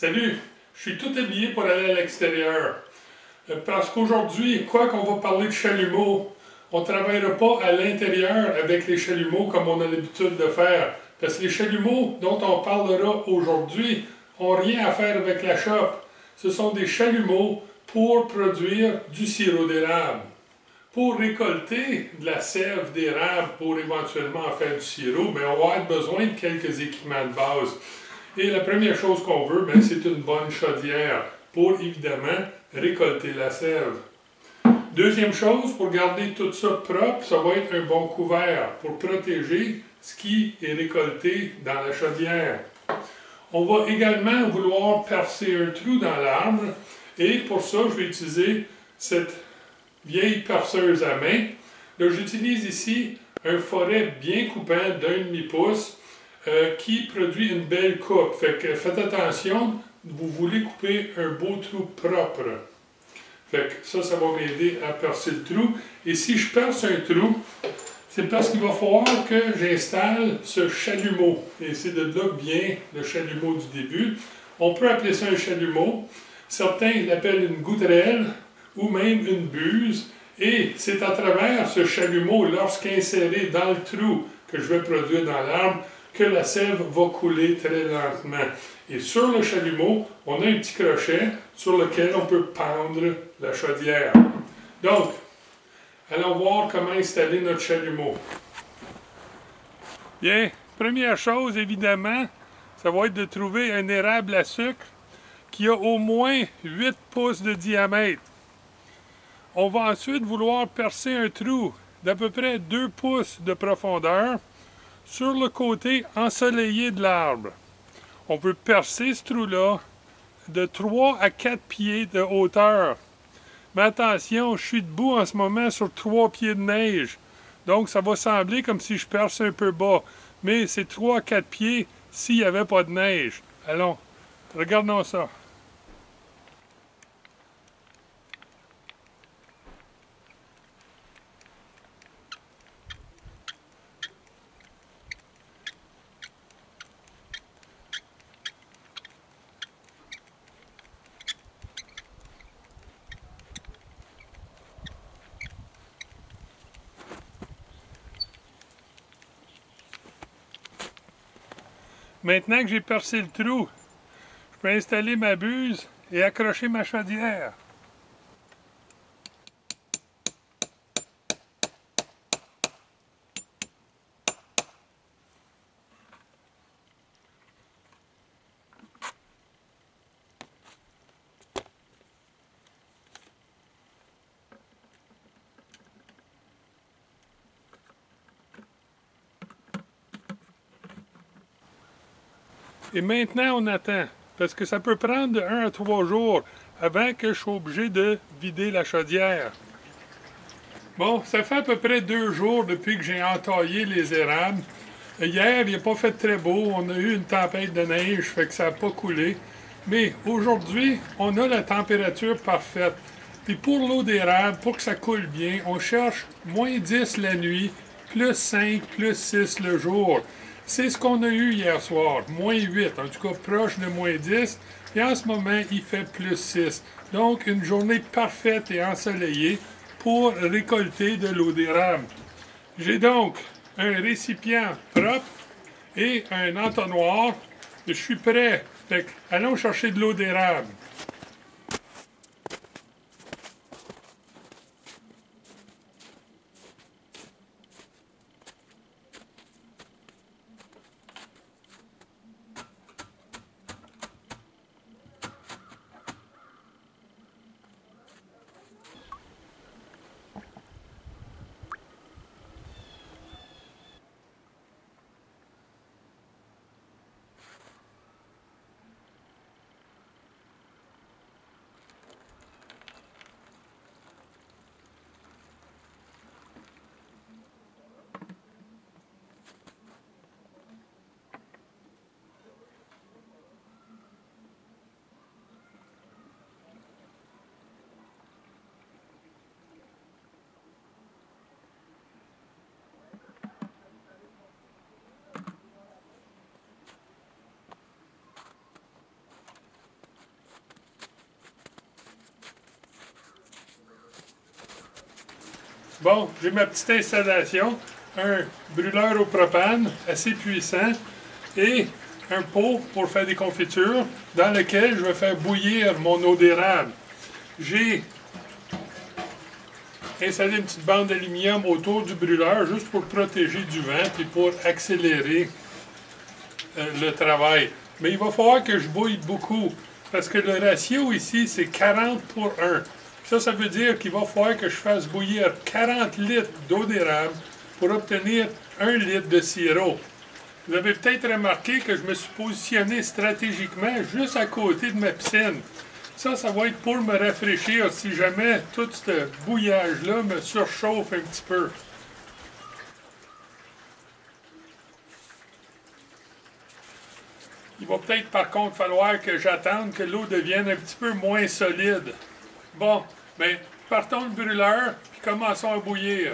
Salut, je suis tout habillé pour aller à l'extérieur. Parce qu'aujourd'hui, quoi qu'on va parler de chalumeau, on ne travaillera pas à l'intérieur avec les chalumeaux comme on a l'habitude de faire. Parce que les chalumeaux dont on parlera aujourd'hui n'ont rien à faire avec la chope. Ce sont des chalumeaux pour produire du sirop d'érable. Pour récolter de la sève d'érable pour éventuellement faire du sirop, on va avoir besoin de quelques équipements de base. Et la première chose qu'on veut, c'est une bonne chaudière pour, évidemment, récolter la sève. Deuxième chose, pour garder tout ça propre, ça va être un bon couvert pour protéger ce qui est récolté dans la chaudière. On va également vouloir percer un trou dans l'arbre et pour ça, je vais utiliser cette vieille perceuse à main. Là, j'utilise ici un forêt bien coupant d'1,5 pouce qui produit une belle coupe. Fait que faites attention, vous voulez couper un beau trou propre. Fait que ça va m'aider à percer le trou. Et si je perce un trou, c'est parce qu'il va falloir que j'installe ce chalumeau. Et c'est de là que vient le chalumeau du début. On peut appeler ça un chalumeau. Certains l'appellent une goutterelle ou même une buse. Et c'est à travers ce chalumeau, lorsqu'inséré dans le trou que je vais produire dans l'arbre, que la sève va couler très lentement. Et sur le chalumeau, on a un petit crochet sur lequel on peut pendre la chaudière. Donc, allons voir comment installer notre chalumeau. Bien, première chose, évidemment, ça va être de trouver un érable à sucre qui a au moins 8 pouces de diamètre. On va ensuite vouloir percer un trou d'à peu près 2 pouces de profondeur sur le côté ensoleillé de l'arbre. On peut percer ce trou-là de 3 à 4 pieds de hauteur. Mais attention, je suis debout en ce moment sur 3 pieds de neige. Donc ça va sembler comme si je perce un peu bas. Mais c'est 3 à 4 pieds s'il n'y avait pas de neige. Allons, regardons ça. Maintenant que j'ai percé le trou, je peux installer ma buse et accrocher ma chaudière. Et maintenant, on attend, parce que ça peut prendre de 1 à 3 jours avant que je sois obligé de vider la chaudière. Bon, ça fait à peu près 2 jours depuis que j'ai entaillé les érables. Hier, il n'a pas fait très beau, on a eu une tempête de neige, fait que ça n'a pas coulé. Mais aujourd'hui, on a la température parfaite. Puis pour l'eau d'érable, pour que ça coule bien, on cherche moins 10 la nuit, plus 5, plus 6 le jour. C'est ce qu'on a eu hier soir, moins 8, en tout cas proche de moins 10. Et en ce moment, il fait plus 6. Donc, une journée parfaite et ensoleillée pour récolter de l'eau d'érable. J'ai donc un récipient propre et un entonnoir. Je suis prêt. Fait que, allons chercher de l'eau d'érable. Bon, j'ai ma petite installation, un brûleur au propane assez puissant et un pot pour faire des confitures dans lequel je vais faire bouillir mon eau d'érable. J'ai installé une petite bande d'aluminium autour du brûleur juste pour protéger du vent et pour accélérer le travail. Mais il va falloir que je bouille beaucoup parce que le ratio ici c'est 40 pour 1. Ça veut dire qu'il va falloir que je fasse bouillir 40 litres d'eau d'érable pour obtenir 1 litre de sirop. Vous avez peut-être remarqué que je me suis positionné stratégiquement juste à côté de ma piscine. Ça va être pour me rafraîchir si jamais tout ce bouillage-là me surchauffe un petit peu. Il va peut-être par contre falloir que j'attende que l'eau devienne un petit peu moins solide. Bon, bien, partons le brûleur et commençons à bouillir.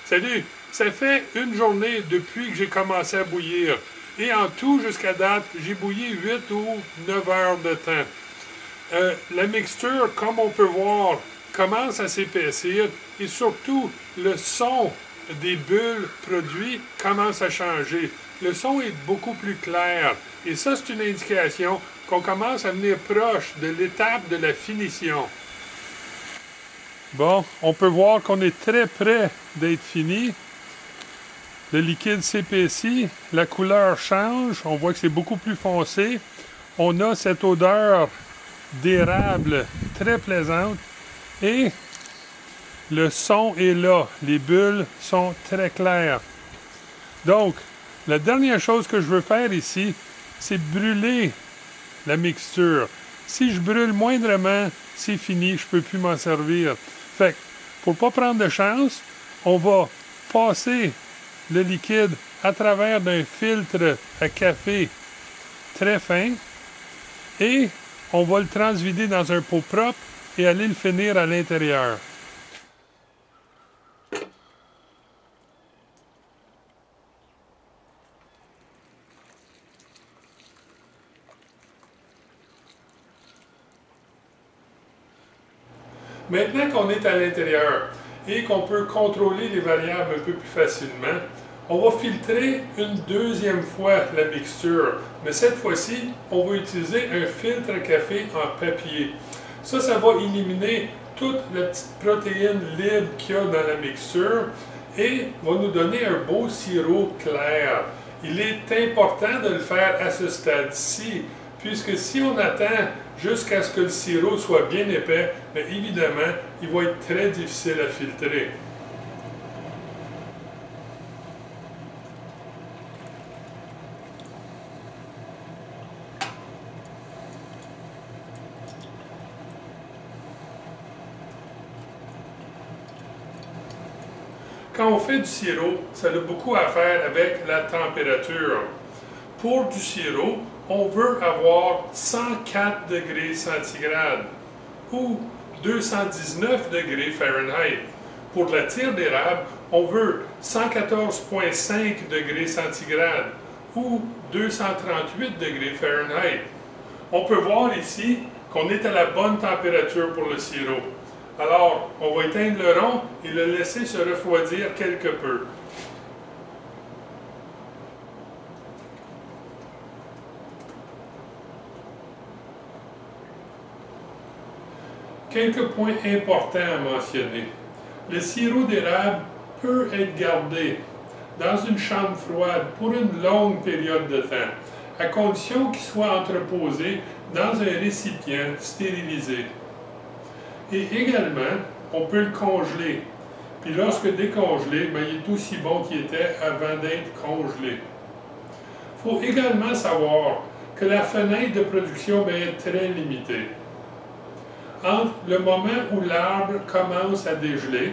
Salut! Ça fait une journée depuis que j'ai commencé à bouillir. Et en tout, jusqu'à date, j'ai bouilli 8 ou 9 heures de temps. La mixture, comme on peut voir, commence à s'épaissir et surtout, le son des bulles produits commence à changer. Le son est beaucoup plus clair. Et ça, c'est une indication qu'on commence à venir proche de l'étape de la finition. Bon, on peut voir qu'on est très près d'être fini. Le liquide s'épaissit, la couleur change, on voit que c'est beaucoup plus foncé. On a cette odeur d'érable très plaisante et le son est là. Les bulles sont très claires. Donc, la dernière chose que je veux faire ici, c'est brûler la mixture. Si je brûle moindrement, c'est fini, je ne peux plus m'en servir. Fait que, pour ne pas prendre de chance, on va passer le liquide à travers d'un filtre à café très fin et on va le transvider dans un pot propre et aller le finir à l'intérieur. Maintenant qu'on est à l'intérieur et qu'on peut contrôler les variables un peu plus facilement, on va filtrer une deuxième fois la mixture. Mais cette fois-ci, on va utiliser un filtre à café en papier. Ça va éliminer toute la petite protéine libre qu'il y a dans la mixture et va nous donner un beau sirop clair. Il est important de le faire à ce stade-ci, puisque si on attend jusqu'à ce que le sirop soit bien épais, bien évidemment, il va être très difficile à filtrer. Quand on fait du sirop, ça a beaucoup à faire avec la température. Pour du sirop, on veut avoir 104 degrés centigrades ou 219 degrés Fahrenheit. Pour de la tire d'érable, on veut 114,5 degrés centigrades ou 238 degrés Fahrenheit. On peut voir ici qu'on est à la bonne température pour le sirop. Alors, on va éteindre le rond et le laisser se refroidir quelque peu. Quelques points importants à mentionner. Le sirop d'érable peut être gardé dans une chambre froide pour une longue période de temps, à condition qu'il soit entreposé dans un récipient stérilisé. Et également, on peut le congeler. Puis lorsque décongelé, ben, il est aussi bon qu'il était avant d'être congelé. Il faut également savoir que la fenêtre de production ben, est très limitée. Entre le moment où l'arbre commence à dégeler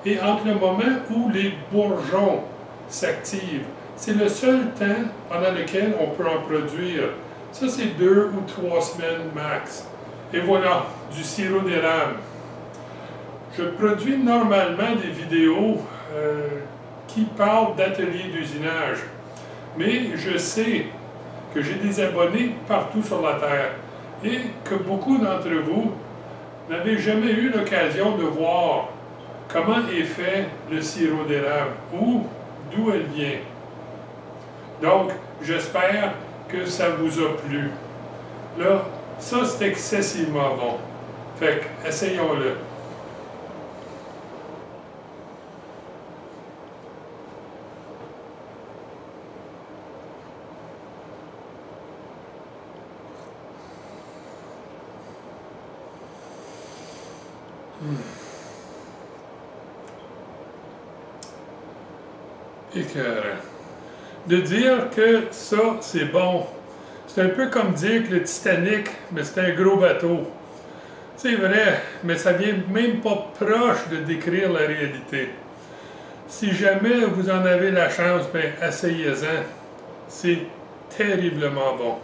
et entre le moment où les bourgeons s'activent. C'est le seul temps pendant lequel on peut en produire. Ça, c'est 2 ou 3 semaines max. Et voilà, du sirop d'érable. Je produis normalement des vidéos qui parlent d'ateliers d'usinage. Mais je sais que j'ai des abonnés partout sur la Terre et que beaucoup d'entre vous n'avez jamais eu l'occasion de voir comment est fait le sirop d'érable ou d'où elle vient. Donc, j'espère que ça vous a plu. Là, ça c'est excessivement bon. Fait que, essayons-le. Écœurant. De dire que ça, c'est bon, c'est un peu comme dire que le Titanic, mais c'est un gros bateau. C'est vrai, mais ça vient même pas proche de décrire la réalité. Si jamais vous en avez la chance, ben essayez-en. C'est terriblement bon.